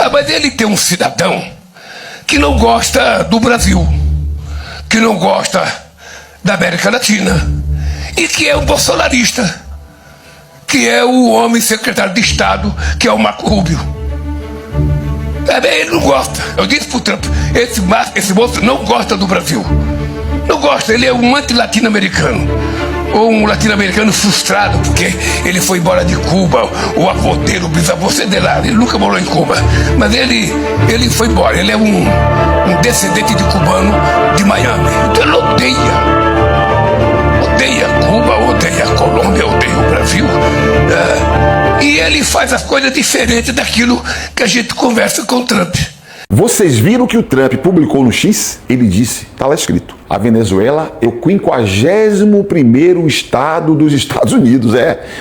Ah, mas ele tem um cidadão que não gosta do Brasil, que não gosta da América Latina e que é um bolsonarista, que é o homem secretário de Estado, que é o Marco Rubio. Ele não gosta. Eu disse pro Trump, esse moço não gosta do Brasil. Não gosta, ele é um anti-latino-americano. Ou um latino-americano frustrado, porque ele foi embora de Cuba, o avô dele, o bisavô, sei lá, ele nunca morou em Cuba. Mas ele foi embora, ele é um descendente de cubano de Miami. Então ele odeia Cuba, odeia a Colômbia, odeia o Brasil. E ele faz as coisas diferentes daquilo que a gente conversa com o Trump. Vocês viram que o Trump publicou no X? Ele disse, tá lá escrito, a Venezuela é o 51º estado dos Estados Unidos.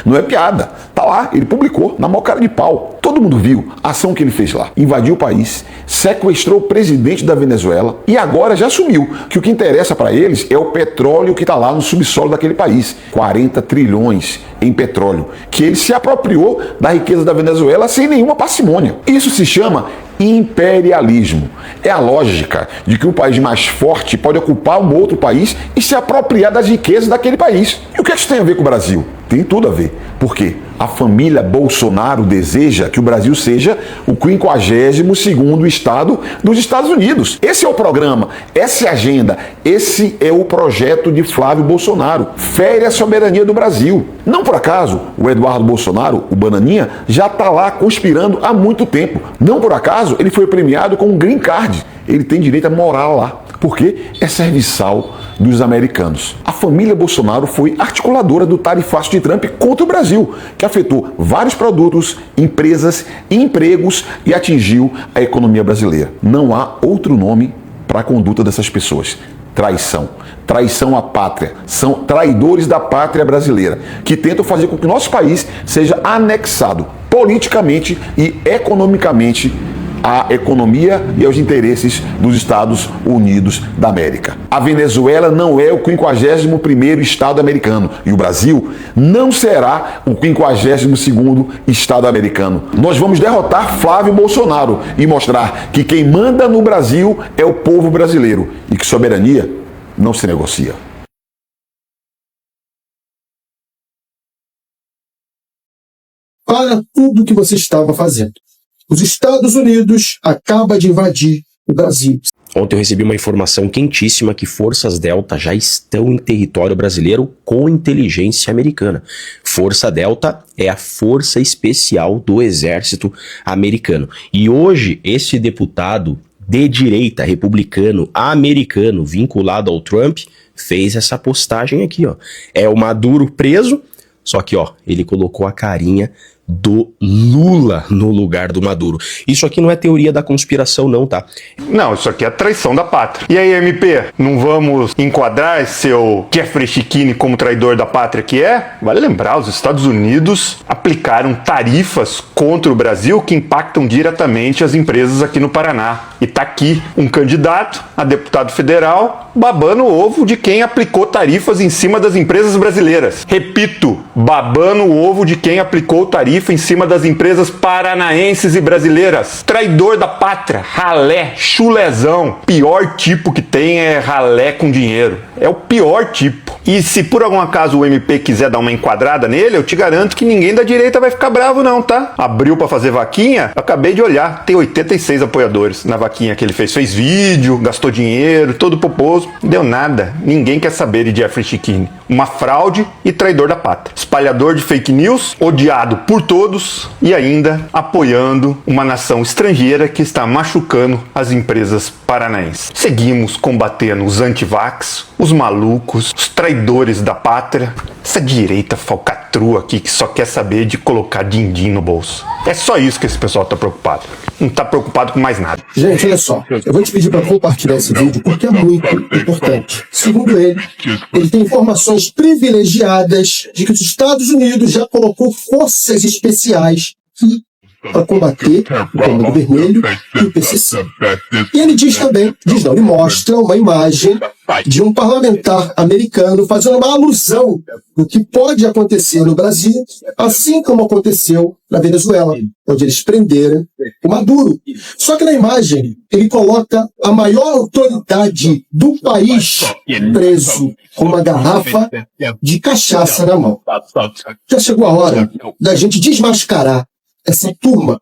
Não é piada. Tá lá, ele publicou, na maior cara de pau. Todo mundo viu a ação que ele fez lá. Invadiu o país, sequestrou o presidente da Venezuela e agora já assumiu que o que interessa para eles é o petróleo que tá lá no subsolo daquele país. 40 trilhões em petróleo, que ele se apropriou da riqueza da Venezuela sem nenhuma parcimônia. Isso se chama imperialismo. É a lógica de que um país mais forte pode ocupar um outro país e se apropriar das riquezas daquele país. E o que isso tem a ver com o Brasil? Tem tudo a ver. Por quê? A família Bolsonaro deseja que o Brasil seja o 52º estado dos Estados Unidos. Esse é o programa, essa é a agenda, esse é o projeto de Flávio Bolsonaro. Fere a soberania do Brasil. Não por acaso, o Eduardo Bolsonaro, o Bananinha, já está lá conspirando há muito tempo. Não por acaso, ele foi premiado com um green card. Ele tem direito a morar lá, porque é serviçal dos americanos. A família Bolsonaro foi articuladora do tarifaço de Trump contra o Brasil, que afetou vários produtos, empresas e empregos e atingiu a economia brasileira. Não há outro nome para a conduta dessas pessoas. Traição. Traição à pátria. São traidores da pátria brasileira, que tentam fazer com que o nosso país seja anexado politicamente e economicamente à economia e aos interesses dos Estados Unidos da América. A Venezuela não é o 51º estado americano e o Brasil não será o 52º estado americano. Nós vamos derrotar Flávio Bolsonaro e mostrar que quem manda no Brasil é o povo brasileiro e que soberania não se negocia. Para tudo o que você estava fazendo. Os Estados Unidos acabam de invadir o Brasil. Ontem eu recebi uma informação quentíssima que forças Delta já estão em território brasileiro com inteligência americana. Força Delta é a força especial do exército americano. E hoje esse deputado de direita, republicano, americano, vinculado ao Trump, fez essa postagem aqui, ó. É o Maduro preso, só que, ó, ele colocou a carinha do Lula no lugar do Maduro. Isso aqui não é teoria da conspiração não, tá? Não, isso aqui é traição da pátria. E aí, MP, não vamos enquadrar esse seu Jeffrey Chiquini como traidor da pátria que é? Vale lembrar, os Estados Unidos aplicaram tarifas contra o Brasil que impactam diretamente as empresas aqui no Paraná. E tá aqui um candidato a deputado federal babando o ovo de quem aplicou tarifas em cima das empresas brasileiras. Repito, babando o ovo de quem aplicou tarifa em cima das empresas paranaenses e brasileiras. Traidor da pátria, ralé, chulezão. Pior tipo que tem é ralé com dinheiro. É o pior tipo. E se por algum acaso o MP quiser dar uma enquadrada nele, eu te garanto que ninguém da direita vai ficar bravo não, tá? Abriu pra fazer vaquinha, acabei de olhar, tem 86 apoiadores na vaquinha que ele fez. Fez vídeo, gastou dinheiro, todo poposo. Não deu nada. Ninguém quer saber de Jeffrey Chiquini. Uma fraude e traidor da pátria. Espalhador de fake news, odiado por todos e ainda apoiando uma nação estrangeira que está machucando as empresas paranaenses. Seguimos combatendo os antivax, os malucos, os traidores da pátria, essa direita falcatrua aqui que só quer saber de colocar din-din no bolso. É só isso que esse pessoal tá preocupado. Não tá preocupado com mais nada. Gente, olha só. Eu vou te pedir para compartilhar esse vídeo porque é muito importante. Segundo ele tem informações privilegiadas de que os Estados Unidos já colocou forças especiais para combater o Comando Vermelho e o PCC. E ele diz também, ele mostra uma imagem de um parlamentar americano fazendo uma alusão do que pode acontecer no Brasil, assim como aconteceu na Venezuela, onde eles prenderam o Maduro. Só que na imagem ele coloca a maior autoridade do país preso com uma garrafa de cachaça na mão. Já chegou a hora da gente desmascarar essa turma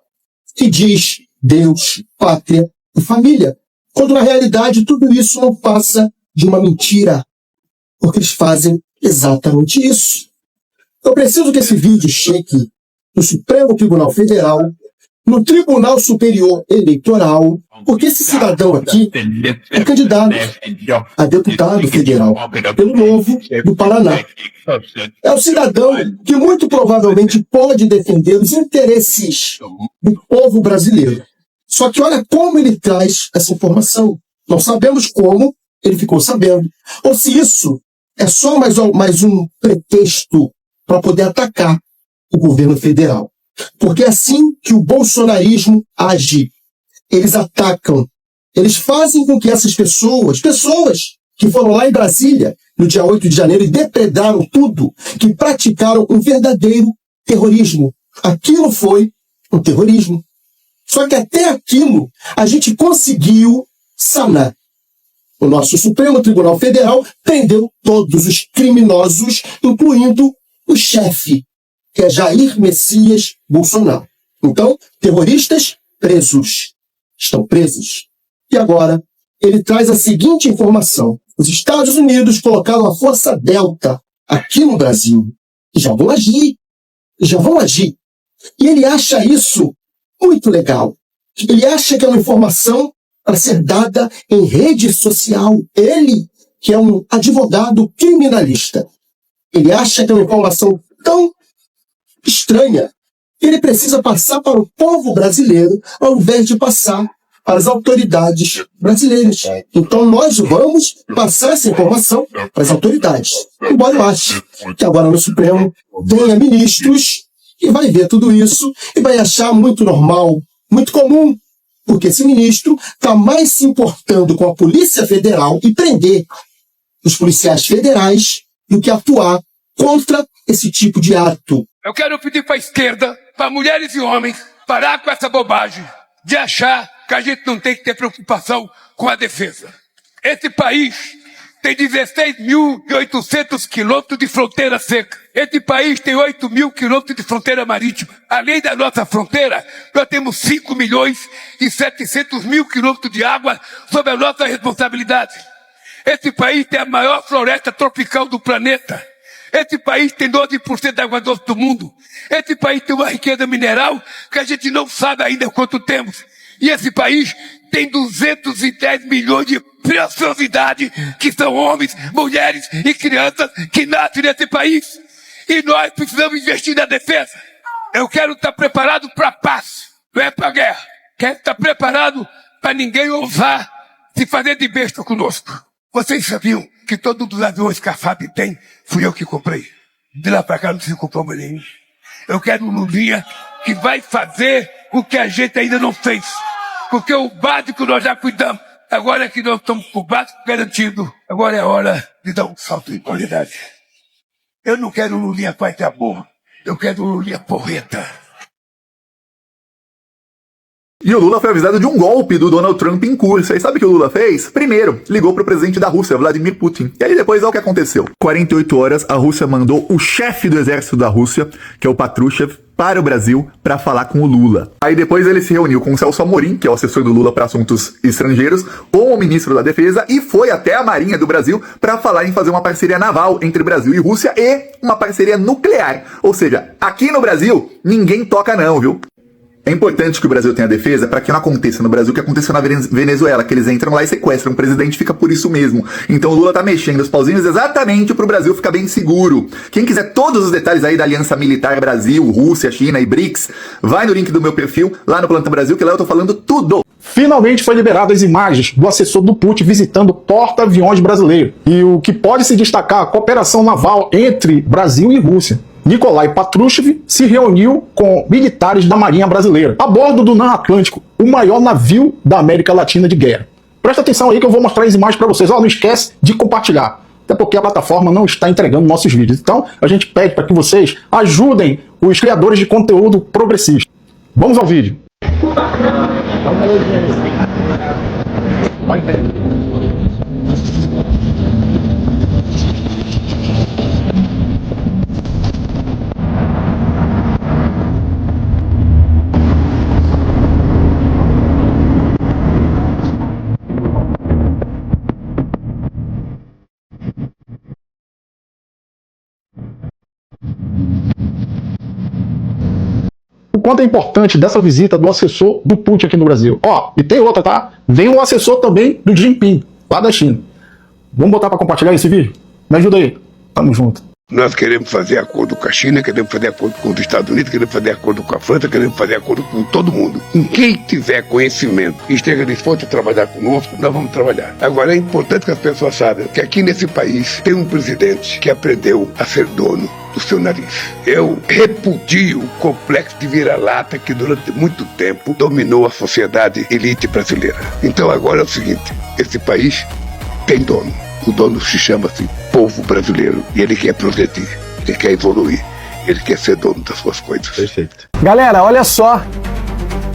que diz Deus, pátria e família, quando na realidade tudo isso não passa de uma mentira, porque eles fazem exatamente isso. Eu preciso que esse vídeo chegue no Supremo Tribunal Federal, no Tribunal Superior Eleitoral, porque esse cidadão aqui é candidato a deputado federal pelo Novo do Paraná. É um cidadão que muito provavelmente pode defender os interesses do povo brasileiro. Só que olha como ele traz essa informação. Não sabemos como ele ficou sabendo, ou se isso é só mais um pretexto para poder atacar o governo federal. Porque é assim que o bolsonarismo age. Eles atacam, eles fazem com que essas pessoas que foram lá em Brasília no dia 8 de janeiro e depredaram tudo, que praticaram um verdadeiro terrorismo. Aquilo foi um terrorismo. Só que até aquilo a gente conseguiu sanar. O nosso Supremo Tribunal Federal prendeu todos os criminosos, incluindo o chefe, que é Jair Messias Bolsonaro. Então, terroristas presos. Estão presos. E agora, ele traz a seguinte informação. Os Estados Unidos colocaram a Força Delta aqui no Brasil. E já vão agir. E ele acha isso muito legal. Ele acha que é uma informação para ser dada em rede social. Ele, que é um advogado criminalista. Ele acha que é uma informação tão estranha que ele precisa passar para o povo brasileiro ao invés de passar para as autoridades brasileiras. Então nós vamos passar essa informação para as autoridades. Embora eu ache que agora no Supremo tenha ministros que vai ver tudo isso e vai achar muito normal, muito comum, porque esse ministro está mais se importando com a Polícia Federal e prender os policiais federais do que atuar contra esse tipo de ato. Eu quero pedir para a esquerda, para mulheres e homens, parar com essa bobagem de achar que a gente não tem que ter preocupação com a defesa. Esse país tem 16.800 quilômetros de fronteira seca. Esse país tem 8.000 quilômetros de fronteira marítima. Além da nossa fronteira, nós temos 5.700.000 quilômetros de água sob a nossa responsabilidade. Esse país tem a maior floresta tropical do planeta. Esse país tem 12% da água doce do mundo. Esse país tem uma riqueza mineral que a gente não sabe ainda quanto temos. E esse país tem 210 milhões de preciosidade, que são homens, mulheres e crianças que nascem nesse país. E nós precisamos investir na defesa. Eu quero estar preparado para a paz, não é para a guerra. Quero estar preparado para ninguém ousar se fazer de besta conosco. Vocês sabiam que todos os aviões que a FAB tem, fui eu que comprei. De lá para cá não se comprou mais nenhum. Eu quero um Lulinha que vai fazer o que a gente ainda não fez. Porque o básico nós já cuidamos. Agora que nós estamos com o básico garantido, agora é a hora de dar um salto de qualidade. Eu não quero um Lulinha paz e amor. Eu quero um Lulinha porreta. E o Lula foi avisado de um golpe do Donald Trump em curso. E sabe o que o Lula fez? Primeiro, ligou pro presidente da Rússia, Vladimir Putin. E aí depois, olha o que aconteceu. 48 horas, a Rússia mandou o chefe do exército da Rússia, que é o Patrushev, para o Brasil para falar com o Lula. Aí depois ele se reuniu com o Celso Amorim, que é o assessor do Lula para assuntos estrangeiros, com o ministro da Defesa e foi até a Marinha do Brasil para falar em fazer uma parceria naval entre Brasil e Rússia e uma parceria nuclear. Ou seja, aqui no Brasil, ninguém toca não, viu? É importante que o Brasil tenha defesa para que não aconteça no Brasil o que aconteceu na Venezuela, que eles entram lá e sequestram o presidente e fica por isso mesmo. Então o Lula tá mexendo os pauzinhos exatamente pro Brasil ficar bem seguro. Quem quiser todos os detalhes aí da aliança militar Brasil, Rússia, China e BRICS, vai no link do meu perfil, lá no Plantão Brasil, que lá eu tô falando tudo. Finalmente foi liberado as imagens do assessor do Putin visitando o porta-aviões brasileiro. E o que pode se destacar, a cooperação naval entre Brasil e Rússia. Nikolai Patrushev se reuniu com militares da Marinha Brasileira a bordo do NAM Atlântico, o maior navio da América Latina de guerra. Presta atenção aí que eu vou mostrar as imagens para vocês. Não esquece de compartilhar, até porque a plataforma não está entregando nossos vídeos. Então a gente pede para que vocês ajudem os criadores de conteúdo progressista. Vamos ao vídeo. O quanto é importante dessa visita do assessor do Putin aqui no Brasil. Ó, e tem outra, tá? Vem um assessor também do Jinping, lá da China. Vamos botar para compartilhar esse vídeo? Me ajuda aí. Tamo junto. Nós queremos fazer acordo com a China, queremos fazer acordo com os Estados Unidos, queremos fazer acordo com a França, queremos fazer acordo com todo mundo. Com quem tiver conhecimento e esteja disposto a trabalhar conosco, nós vamos trabalhar. Agora é importante que as pessoas saibam que aqui nesse país tem um presidente que aprendeu a ser dono do seu nariz. Eu repudio o complexo de vira-lata que durante muito tempo dominou a sociedade elite brasileira. Então agora é o seguinte, esse país tem dono. O dono se chama-se povo brasileiro e ele quer progredir, ele quer evoluir, ele quer ser dono das suas coisas. Perfeito. Galera, olha só.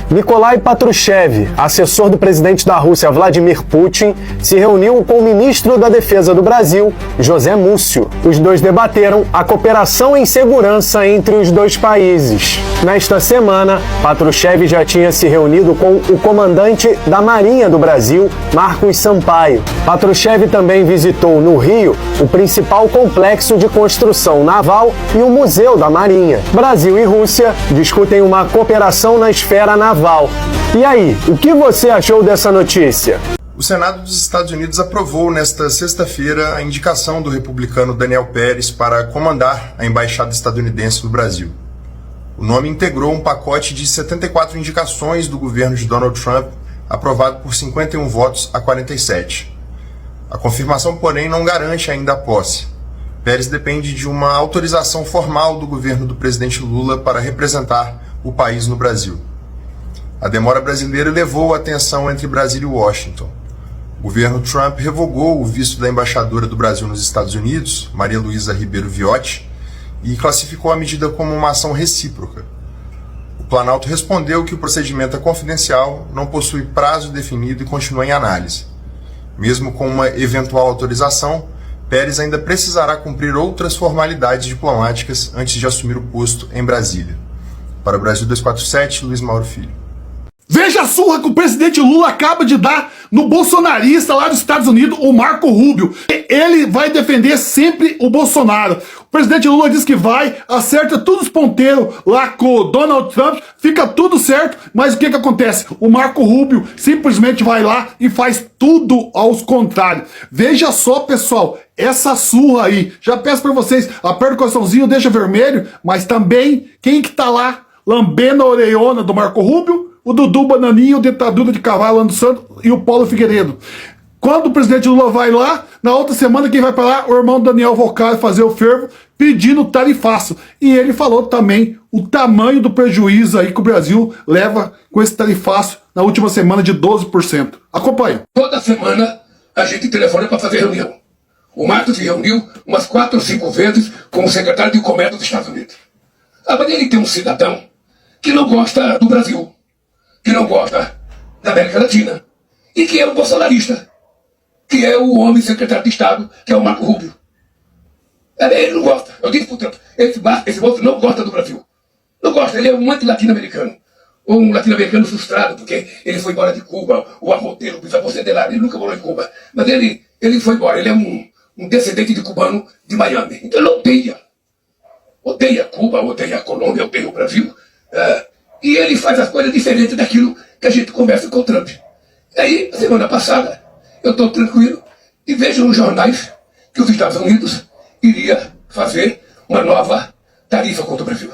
Nikolai Patrushev, assessor do presidente da Rússia, Vladimir Putin, se reuniu com o ministro da Defesa do Brasil, José Múcio. Os dois debateram a cooperação em segurança entre os dois países. Nesta semana, Patrushev já tinha se reunido com o comandante da Marinha do Brasil, Marcos Sampaio. Patrushev também visitou no Rio o principal complexo de construção naval e o Museu da Marinha. Brasil e Rússia discutem uma cooperação na esfera naval. E aí, o que você achou dessa notícia? O Senado dos Estados Unidos aprovou nesta sexta-feira a indicação do republicano Daniel Pérez para comandar a embaixada estadunidense no Brasil. O nome integrou um pacote de 74 indicações do governo de Donald Trump, aprovado por 51 votos a 47. A confirmação, porém, não garante ainda a posse. Pérez depende de uma autorização formal do governo do presidente Lula para representar o país no Brasil. A demora brasileira elevou a tensão entre Brasília e Washington. O governo Trump revogou o visto da embaixadora do Brasil nos Estados Unidos, Maria Luísa Ribeiro Viotti, e classificou a medida como uma ação recíproca. O Planalto respondeu que o procedimento é confidencial, não possui prazo definido e continua em análise. Mesmo com uma eventual autorização, Pérez ainda precisará cumprir outras formalidades diplomáticas antes de assumir o posto em Brasília. Para o Brasil 247, Luiz Mauro Filho. Veja a surra que o presidente Lula acaba de dar no bolsonarista lá dos Estados Unidos, o Marco Rubio. Ele vai defender sempre o Bolsonaro. O presidente Lula diz que vai, acerta todos os ponteiros lá com o Donald Trump, fica tudo certo, mas o que acontece? O Marco Rubio simplesmente vai lá e faz tudo aos contrários. Veja só, pessoal, essa surra aí. Já peço pra vocês, aperta o coraçãozinho, deixa vermelho, mas também, quem que tá lá lambendo a orelhona do Marco Rubio? O Dudu Bananinha, o Dentadura de Cavalo, Lando Santos e o Paulo Figueiredo. Quando o presidente Lula vai lá, na outra semana quem vai para lá? O irmão Daniel Vocari fazer o fervo, pedindo tarifaço. E ele falou também o tamanho do prejuízo aí que o Brasil leva com esse tarifaço na última semana de 12%. Acompanha. Toda semana a gente telefona para fazer reunião. O Marcos se reuniu umas 4 ou 5 vezes com o secretário de Comércio dos Estados Unidos. Mas ele tem um cidadão que não gosta do Brasil, que não gosta da América Latina, e que é um bolsonarista, que é o homem secretário de Estado, que é o Marco Rubio. Ele não gosta. Eu disse pro Trump, esse moço não gosta do Brasil. Não gosta, ele é um anti-latino-americano. Ou um latino-americano frustrado, porque ele foi embora de Cuba, o avô dele, o bisavô dele, ele nunca morou em Cuba. Mas ele foi embora, ele é um descendente de cubano de Miami. Então ele odeia. Odeia Cuba, odeia a Colômbia, odeia o Brasil. E ele faz as coisas diferentes daquilo que a gente conversa com o Trump. E aí, semana passada, eu estou tranquilo e vejo nos jornais que os Estados Unidos iria fazer uma nova tarifa contra o Brasil.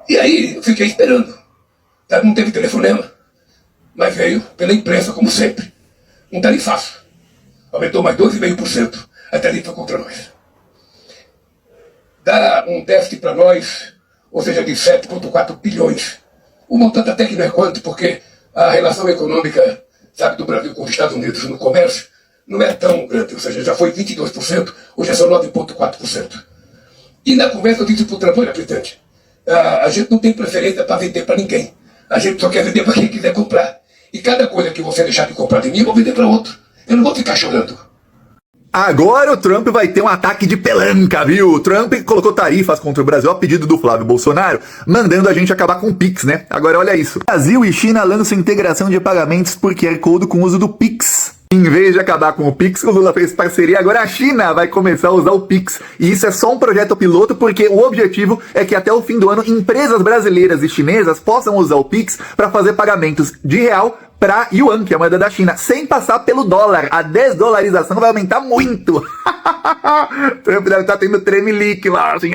E aí, eu fiquei esperando. Não teve telefonema, mas veio pela imprensa, como sempre, um tarifaço. Aumentou mais 12,5% a tarifa contra nós. dá um déficit para nós, ou seja, de 7,4 bilhões. O montante até que não é quanto, porque a relação econômica, sabe, do Brasil com os Estados Unidos no comércio não é tão grande, ou seja, já foi 22%, hoje é só 9,4%. E na conversa eu disse para o Trump: olha, presidente, a gente não tem preferência para vender para ninguém. A gente só quer vender para quem quiser comprar. E cada coisa que você deixar de comprar de mim, eu vou vender para outro. Eu não vou ficar chorando. Agora o Trump vai ter um ataque de pelanca, viu? O Trump colocou tarifas contra o Brasil a pedido do Flávio Bolsonaro, mandando a gente acabar com o Pix, né? Agora olha isso. Brasil e China lançam integração de pagamentos por QR Code com o uso do Pix. Em vez de acabar com o Pix, o Lula fez parceria, agora a China vai começar a usar o Pix. E isso é só um projeto piloto, porque o objetivo é que até o fim do ano, empresas brasileiras e chinesas possam usar o Pix para fazer pagamentos de real para yuan, que é a moeda da China, sem passar pelo dólar. A desdolarização vai aumentar muito. Trump deve estar tendo tremelique lá, assim.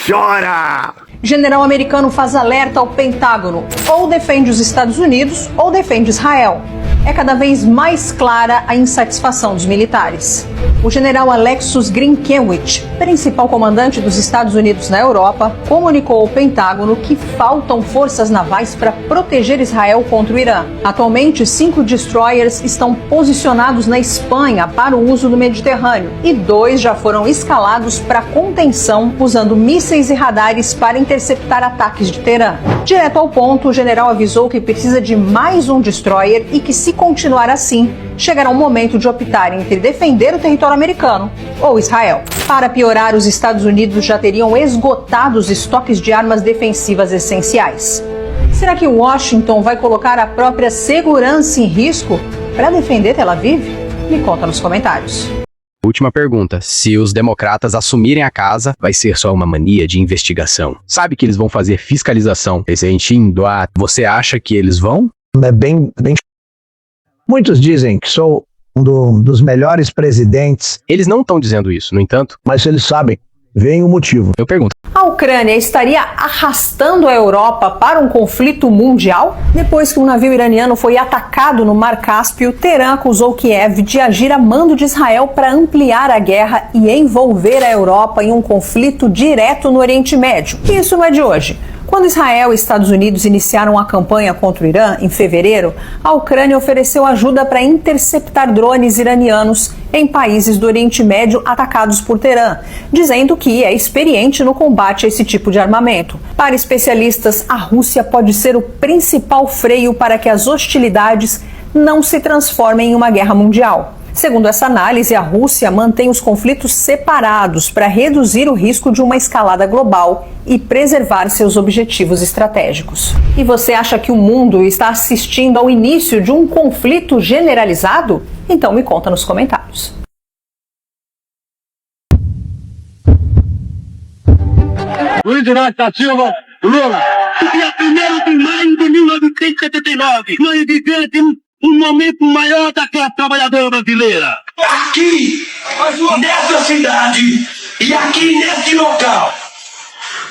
Chora! General americano faz alerta ao Pentágono: ou defende os Estados Unidos ou defende Israel. É cada vez mais clara a insatisfação dos militares. O general Alexus Grinkiewicz, principal comandante dos Estados Unidos na Europa, comunicou ao Pentágono que faltam forças navais para proteger Israel contra o Irã. Atualmente, 5 destroyers estão posicionados na Espanha para o uso no Mediterrâneo e 2 já foram escalados para contenção usando mísseis e radares para interceptar ataques de Teherã. Direto ao ponto, o general avisou que precisa de mais um destroyer e que, se continuar assim, chegará o momento de optar entre defender o território americano ou Israel. Para piorar, os Estados Unidos já teriam esgotado os estoques de armas defensivas essenciais. Será que Washington vai colocar a própria segurança em risco para defender Tel Aviv? Me conta nos comentários. Última pergunta: se os democratas assumirem a casa, vai ser só uma mania de investigação? Sabe que eles vão fazer fiscalização? Você acha que eles vão? É bem... Muitos dizem que sou um dos melhores presidentes. Eles não estão dizendo isso, no entanto. Mas eles sabem, veem o motivo. Eu pergunto: a Ucrânia estaria arrastando a Europa para um conflito mundial? Depois que um navio iraniano foi atacado no Mar Cáspio, Teherã acusou Kiev de agir a mando de Israel para ampliar a guerra e envolver a Europa em um conflito direto no Oriente Médio. E isso não é de hoje. Quando Israel e Estados Unidos iniciaram a campanha contra o Irã, em fevereiro, a Ucrânia ofereceu ajuda para interceptar drones iranianos em países do Oriente Médio atacados por Teherã, dizendo que é experiente no combate a esse tipo de armamento. Para especialistas, a Rússia pode ser o principal freio para que as hostilidades não se transformem em uma guerra mundial. Segundo essa análise, a Rússia mantém os conflitos separados para reduzir o risco de uma escalada global e preservar seus objetivos estratégicos. E você acha que o mundo está assistindo ao início de um conflito generalizado? Então me conta nos comentários. Luiz Inácio da Silva, Lula. Dia 1º de maio de 1979, nós vivemos um momento maior daquela trabalhadora brasileira. Aqui, nessa cidade e aqui nesse local,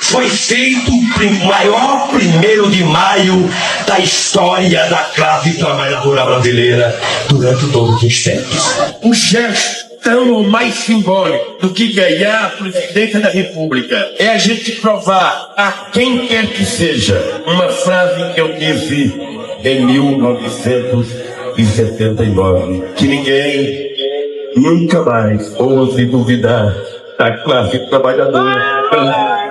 foi feito o maior 1º de maio da história da classe trabalhadora brasileira durante todos os tempos. Um gesto tão ou mais simbólico do que ganhar a presidência da República é a gente provar a quem quer que seja uma frase que eu disse em 1979, que ninguém nunca mais ouse duvidar da classe trabalhadora.